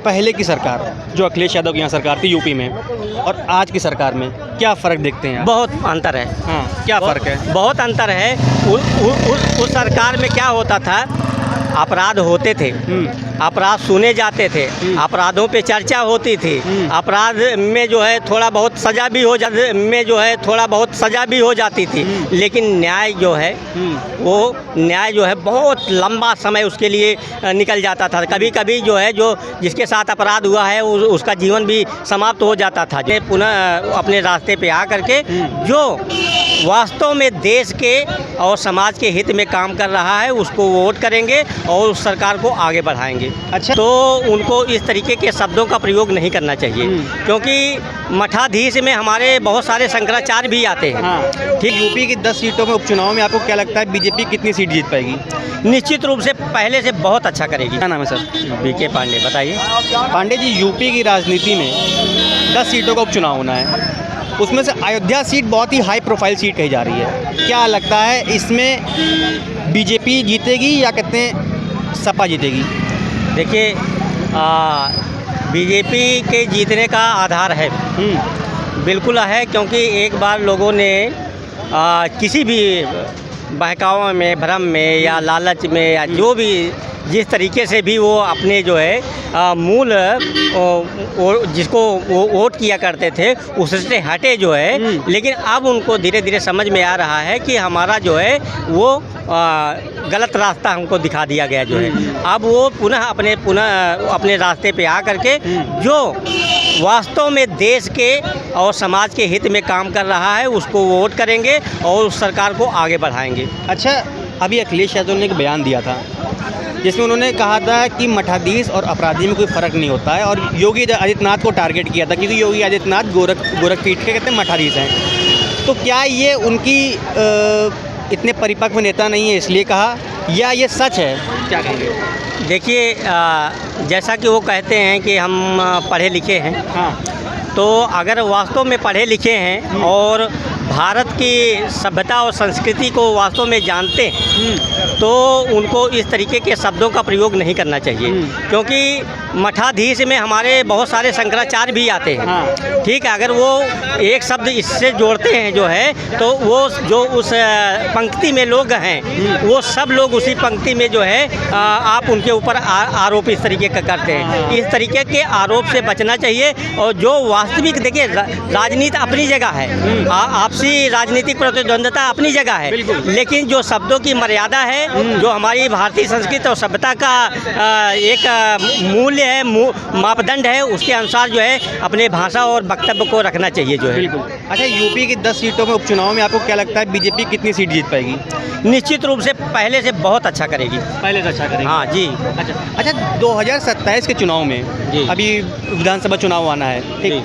पहले की सरकार जो अखिलेश यादव की यहाँ सरकार थी यूपी में और आज की सरकार में क्या फ़र्क देखते हैं आप? बहुत अंतर है। हाँ, क्या फ़र्क है? बहुत अंतर है। उस सरकार में क्या होता था, अपराध होते थे, अपराध सुने जाते थे, अपराधों पे चर्चा होती थी, अपराध में जो है थोड़ा बहुत सज़ा भी हो जाती थी, लेकिन न्याय जो है वो न्याय जो है बहुत लंबा समय उसके लिए निकल जाता था। कभी कभी जो है जो जिसके साथ अपराध हुआ है उसका जीवन भी समाप्त हो जाता था। पुनः अपने रास्ते पे आ करके जो वास्तव में देश के और समाज के हित में काम कर रहा है उसको वोट करेंगे और उस सरकार को आगे बढ़ाएंगे। अच्छा, तो उनको इस तरीके के शब्दों का प्रयोग नहीं करना चाहिए, क्योंकि मठाधीश में हमारे बहुत सारे शंकराचार्य भी आते हैं। हाँ, ठीक। यूपी की 10 सीटों में उपचुनाव में आपको क्या लगता है बीजेपी कितनी सीट जीत पाएगी? निश्चित रूप से पहले से बहुत अच्छा करेगी। क्या नाम है सर? बीके पांडे। बताइए। पांडे जी, यूपी की राजनीति में 10 सीटों का उपचुनाव होना है, उसमें से अयोध्या सीट बहुत ही हाई प्रोफाइल सीट कही जा रही है। क्या लगता है इसमें बीजेपी जीतेगी या कहते हैं सपा जीतेगी? देखिए, बीजेपी के जीतने का आधार है, बिल्कुल है, क्योंकि एक बार लोगों ने किसी भी बहकावे में, भ्रम में या लालच में या जो भी जिस तरीके से भी वो अपने जो है मूल जिसको वो वोट किया करते थे उससे हटे जो है, लेकिन अब उनको धीरे धीरे समझ में आ रहा है कि हमारा जो है वो गलत रास्ता हमको दिखा दिया गया जो है। अब वो पुनः अपने रास्ते पे आ करके जो वास्तव में देश के और समाज के हित में काम कर रहा है उसको वोट करेंगे और उस सरकार को आगे बढ़ाएंगे। अच्छा, अभी अखिलेश यादव ने एक बयान दिया था जिसमें उन्होंने कहा था कि मठाधीश और अपराधी में कोई फ़र्क नहीं होता है, और योगी आदित्यनाथ को टारगेट किया था क्योंकि योगी आदित्यनाथ गोरखपीठ के कहते हैं मठाधीश हैं। तो क्या ये उनकी इतने परिपक्व नेता नहीं है इसलिए कहा, या ये सच है? क्या कहेंगे? देखिए, जैसा कि वो कहते हैं कि हम पढ़े लिखे हैं, हाँ, तो अगर वास्तव में पढ़े लिखे हैं और भारत की सभ्यता और संस्कृति को वास्तव में जानते हैं तो उनको इस तरीके के शब्दों का प्रयोग नहीं करना चाहिए, क्योंकि मठाधीश में हमारे बहुत सारे शंकराचार्य भी आते हैं। हाँ। ठीक है, अगर वो एक शब्द इससे जोड़ते हैं जो है तो वो जो उस पंक्ति में लोग हैं वो सब लोग उसी पंक्ति में जो है आप उनके ऊपर आरोप इस तरीके का करते हैं। इस तरीके के आरोप से बचना चाहिए, और जो वास्तविक, देखिए, राजनीति अपनी जगह है, आपसी राजनीतिक प्रतिद्वंदता अपनी जगह है, लेकिन जो शब्दों की मर्यादा है, जो हमारी भारतीय संस्कृति और सभ्यता का एक मूल्य है, मापदंड है, उसके अनुसार जो है अपने भाषा और वक्तव्य को रखना चाहिए जो है। अच्छा, यूपी की 10 सीटों में उपचुनाव में आपको क्या लगता है बीजेपी कितनी सीट जीत पाएगी? निश्चित रूप से पहले से बहुत अच्छा करेगी। पहले से अच्छा करेगी। हाँ जी। अच्छा, 2027 के चुनाव में जी, अभी विधानसभा चुनाव आना है, ठीक,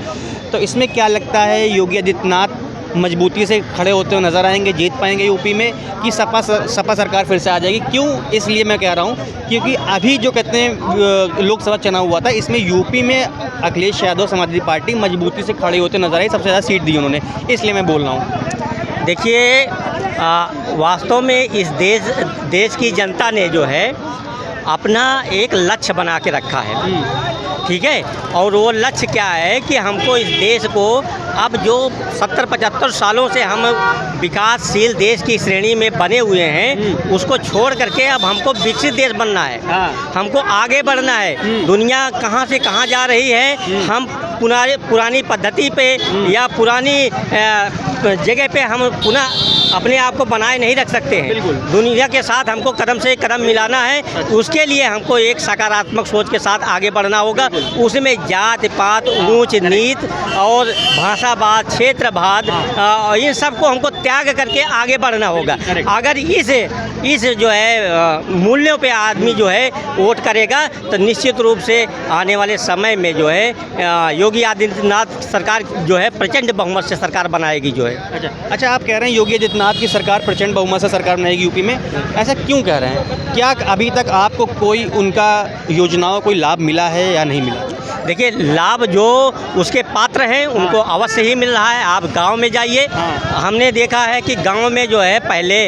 तो इसमें क्या लगता है योगी आदित्यनाथ मजबूती से खड़े होते हुए नज़र आएंगे, जीत पाएंगे यूपी में, कि सपा सरकार फिर से आ जाएगी? क्यों इसलिए मैं कह रहा हूँ क्योंकि अभी जो कहते हैं लोकसभा चुनाव हुआ था, इसमें यूपी में अखिलेश यादव समाजवादी पार्टी मजबूती से खड़े होते नजर आई, सबसे ज़्यादा सीट दी उन्होंने, इसलिए मैं बोल रहा हूँ। देखिए, वास्तव में इस देश की जनता ने जो है अपना एक लक्ष्य बना के रखा है, ठीक है, और वो लक्ष्य क्या है कि हमको इस देश को अब जो 70-75 सालों से हम विकासशील देश की श्रेणी में बने हुए हैं उसको छोड़ करके अब हमको विकसित देश बनना है। हाँ। हमको आगे बढ़ना है। दुनिया कहाँ से कहाँ जा रही है, हम पुरानी पद्धति पे या पुरानी जगह पे हम पुनः अपने आप को बनाए नहीं रख सकते हैं। दुनिया के साथ हमको कदम से कदम मिलाना है, उसके लिए हमको एक सकारात्मक सोच के साथ आगे बढ़ना होगा। उसमें जात पात, ऊंच नीच और भाषावाद, क्षेत्रवाद, इन सब को हमको त्याग करके आगे बढ़ना होगा। अगर इस जो है मूल्यों पे आदमी जो है वोट करेगा तो निश्चित रूप से आने वाले समय में जो है योगी आदित्यनाथ सरकार जो है प्रचंड बहुमत से सरकार बनाएगी जो है। अच्छा, आप कह रहे हैं योगी आदित्यनाथ आदित्यनाथ की सरकार प्रचंड बहुमत से सरकार बनाएगी यूपी में, ऐसा क्यों कह रहे हैं? क्या अभी तक आपको कोई उनका योजनाओं कोई लाभ मिला है या नहीं मिला? देखिए, लाभ जो उसके पात्र हैं उनको अवश्य ही मिल रहा है। आप गांव में जाइए, हमने देखा है कि गांव में जो है पहले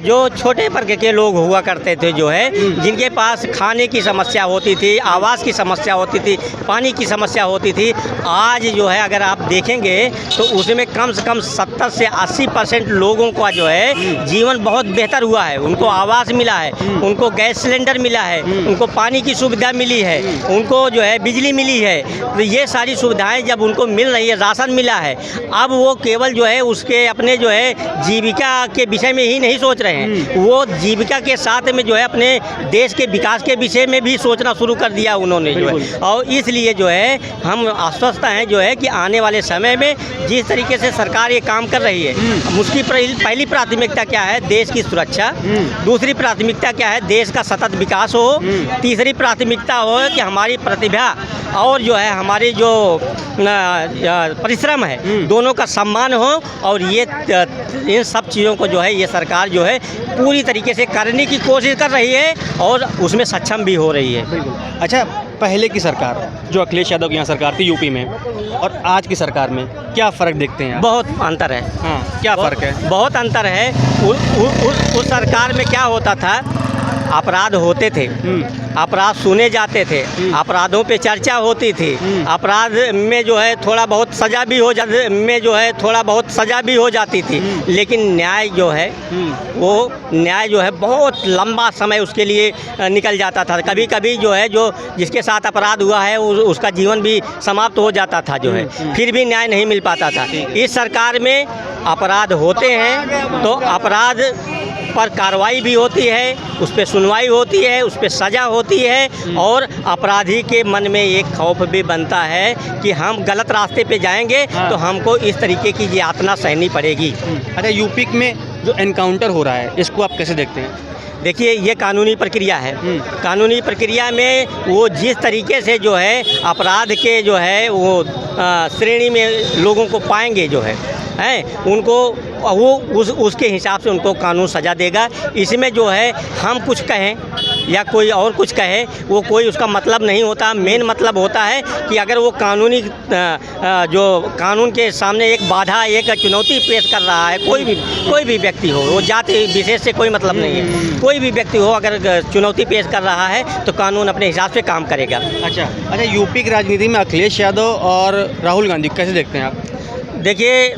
जो छोटे वर्ग के लोग हुआ करते थे, जो है जिनके पास खाने की समस्या होती थी, आवास की समस्या होती थी, पानी की समस्या होती थी, आज जो है अगर आप देखेंगे तो उसमें कम से कम 70 से 80% लोगों का जो है जीवन बहुत बेहतर हुआ है। उनको आवास मिला है, उनको गैस सिलेंडर मिला है, उनको पानी की सुविधा मिली है, उनको जो है बिजली मिली है। तो ये सारी सुविधाएं जब उनको मिल रही है, राशन मिला है, अब वो केवल जो है उसके अपने जो है जीविका के विषय में ही नहीं सोच रहे हैं, वो जीविका के साथ में जो है अपने देश के विकास के विषय में भी सोचना शुरू कर दिया उन्होंने जो है। और इसलिए जो है हम आश्वस्त हैं जो है कि आने वाले समय में जिस तरीके से सरकार ये काम कर रही है, उसकी पहली प्राथमिकता क्या है? देश की सुरक्षा। दूसरी प्राथमिकता क्या है? देश का सतत विकास हो। तीसरी प्राथमिकता हो कि हमारी प्रतिभा और जो है हमारे जो परिश्रम है दोनों का सम्मान हो। और ये इन सब चीज़ों को जो है ये सरकार जो है पूरी तरीके से करने की कोशिश कर रही है और उसमें सक्षम भी हो रही है। अच्छा, पहले की सरकार जो अखिलेश यादव की यहाँ सरकार थी यूपी में और आज की सरकार में क्या फ़र्क देखते हैं आप? बहुत अंतर है। हाँ, क्या फ़र्क है? बहुत अंतर है। उस सरकार में क्या होता था? अपराध होते थे, अपराध सुने जाते थे, अपराधों पे चर्चा होती थी, अपराध में जो है थोड़ा बहुत सज़ा भी हो जाती थी, लेकिन न्याय जो है वो न्याय जो है बहुत लंबा समय उसके लिए निकल जाता था। कभी कभी जो है जो जिसके साथ अपराध हुआ है उसका जीवन भी समाप्त हो जाता था जो है, फिर भी न्याय नहीं मिल पाता था। इस सरकार में अपराध होते हैं तो अपराध पर कार्रवाई भी होती है, उस पर सुनवाई होती है, उस पर सज़ा होती है और अपराधी के मन में एक खौफ भी बनता है कि हम गलत रास्ते पे जाएंगे तो हमको इस तरीके की यातना सहनी पड़ेगी। अच्छा, यूपी में जो एनकाउंटर हो रहा है इसको आप कैसे देखते हैं? देखिए, ये कानूनी प्रक्रिया है। कानूनी प्रक्रिया में वो जिस तरीके से जो है अपराध के जो है वो श्रेणी में लोगों को पाएंगे जो है उनको वो उसके हिसाब से उनको कानून सज़ा देगा। इसमें जो है हम कुछ कहें या कोई और कुछ कहे वो कोई उसका मतलब नहीं होता। मेन मतलब होता है कि अगर वो कानूनी जो कानून के सामने एक बाधा, एक चुनौती पेश कर रहा है, कोई भी व्यक्ति हो, वो जाति विशेष से कोई मतलब नहीं है, कोई भी व्यक्ति हो अगर चुनौती पेश कर रहा है तो कानून अपने हिसाब से काम करेगा। अच्छा, यूपी की राजनीति में अखिलेश यादव और राहुल गांधी कैसे देखते हैं आप? देखिए,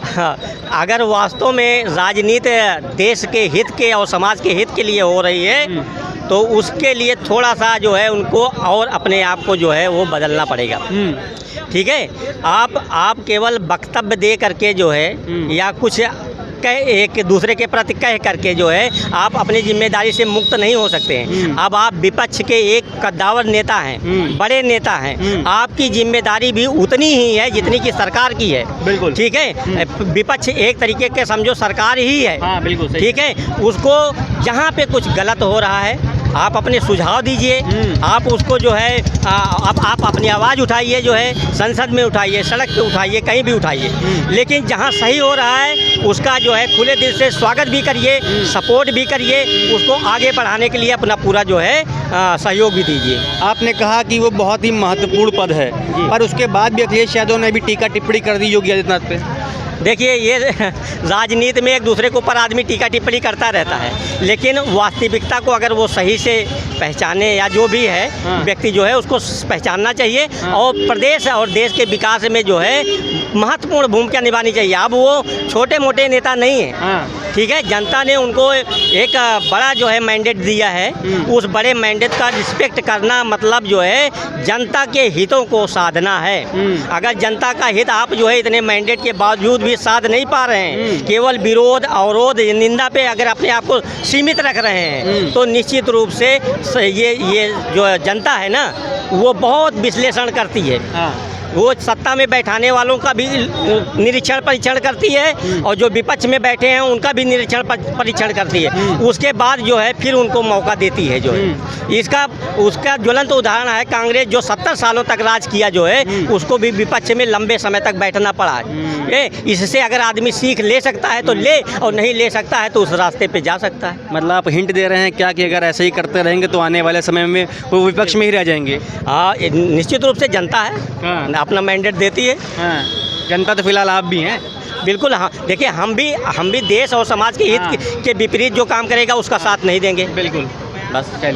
हाँ, अगर वास्तव में राजनीति देश के हित के और समाज के हित के लिए हो रही है तो उसके लिए थोड़ा सा जो है उनको और अपने आप को जो है वो बदलना पड़ेगा। ठीक है, आप केवल वक्तव्य दे करके जो है या कुछ एक दूसरे के प्रति कह करके जो है आप अपनी जिम्मेदारी से मुक्त नहीं हो सकते हैं। अब आप विपक्ष के एक कद्दावर नेता हैं, बड़े नेता हैं, आपकी जिम्मेदारी भी उतनी ही है जितनी कि सरकार की है। बिल्कुल ठीक है, विपक्ष एक तरीके के समझो सरकार ही है। हाँ, बिल्कुल सही। ठीक है, उसको जहाँ पे कुछ गलत हो रहा है आप अपने सुझाव दीजिए, आप उसको जो है आप अपनी आवाज़ उठाइए, जो है संसद में उठाइए, सड़क पे उठाइए, कहीं भी उठाइए, लेकिन जहाँ सही हो रहा है उसका जो है खुले दिल से स्वागत भी करिए, सपोर्ट भी करिए, उसको आगे बढ़ाने के लिए अपना पूरा जो है सहयोग भी दीजिए। आपने कहा कि वो बहुत ही महत्वपूर्ण पद है, पर उसके बाद भी अखिलेश यादव ने भी टीका टिप्पणी कर दी योगी आदित्यनाथ पे। देखिए, ये राजनीति में एक दूसरे के ऊपर आदमी टीका टिप्पणी करता रहता है, लेकिन वास्तविकता को अगर वो सही से पहचाने या जो भी है व्यक्ति जो है उसको पहचानना चाहिए और प्रदेश और देश के विकास में जो है महत्वपूर्ण भूमिका निभानी चाहिए। अब वो छोटे मोटे नेता नहीं है। ठीक है, जनता ने उनको एक बड़ा जो है मैंडेट दिया है, उस बड़े मैंडेट का रिस्पेक्ट करना मतलब जो है जनता के हितों को साधना है। अगर जनता का हित आप जो है इतने मैंडेट के बावजूद भी साध नहीं पा रहे हैं, केवल विरोध, अवरोध, निंदा पे अगर अपने आप को सीमित रख रहे हैं तो निश्चित रूप से ये जो जनता है ना वो बहुत विश्लेषण करती है। वो सत्ता में बैठाने वालों का भी निरीक्षण परीक्षण करती है और जो विपक्ष में बैठे हैं उनका भी निरीक्षण परीक्षण करती है। उसके बाद जो है फिर उनको मौका देती है जो है। उसका ज्वलंत उदाहरण है कांग्रेस जो 70 सालों तक राज किया जो है, उसको भी विपक्ष में लंबे समय तक बैठना पड़ा है। इससे अगर आदमी सीख ले सकता है तो ले, और नहीं ले सकता है तो उस रास्ते पे जा सकता है। मतलब आप हिंट दे रहे हैं क्या कि अगर ऐसे ही करते रहेंगे तो आने वाले समय में वो विपक्ष में ही रह जाएंगे? हाँ, निश्चित रूप से जनता है, हाँ। अपना मैंडेट देती है। हाँ, जनता तो फिलहाल आप भी हैं। बिल्कुल, हाँ, देखिए हम भी देश और समाज के हित के विपरीत जो काम करेगा उसका साथ नहीं देंगे। बिल्कुल, बस चलिए।